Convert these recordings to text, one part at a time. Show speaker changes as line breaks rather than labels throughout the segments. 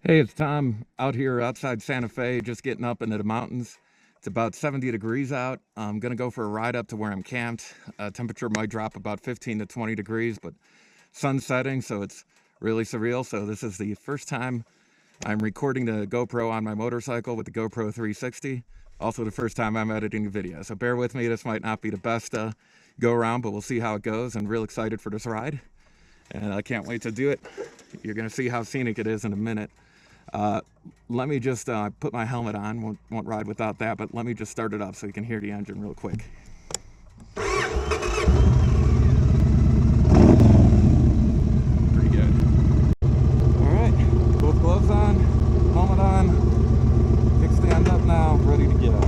Hey, it's Tom out here outside Santa Fe, just getting up into the mountains. It's about 70 degrees out. I'm gonna go for a ride up to where I'm camped. Temperature might drop about 15 to 20 degrees, but sun's setting, so it's really surreal. So this is the first time I'm recording the GoPro on my motorcycle with the GoPro 360. Also the first time I'm editing a video. So bear with me, this might not be the best go around, but we'll see how it goes. I'm real excited for this ride, and I can't wait to do it. You're gonna see how scenic it is in a minute. Let me just put my helmet on. Won't ride without that, but let me just start it up so you can hear the engine real quick. Pretty good. All right, both gloves on, helmet on, kickstand up now, ready to go.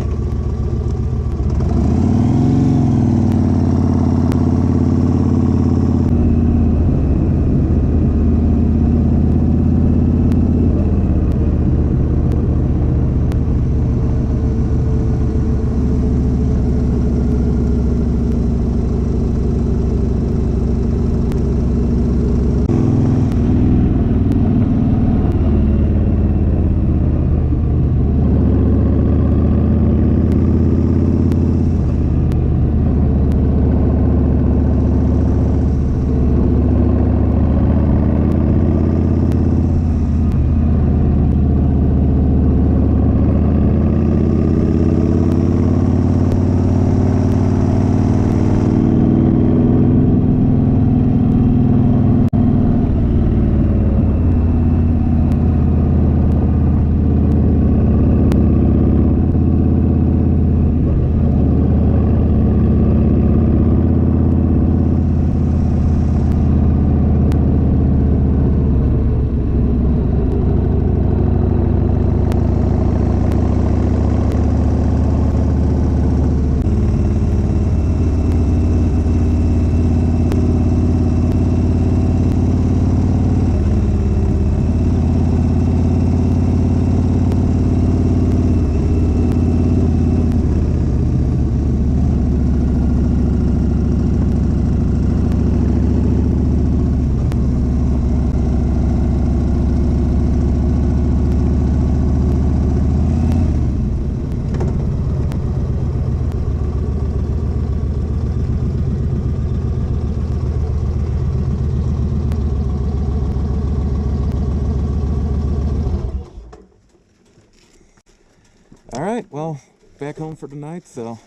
All right, well, back home for tonight, so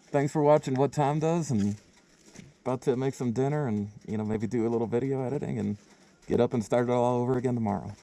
thanks for watching What Tom Does, and about to make some dinner and, maybe do a little video editing and get up and start it all over again tomorrow.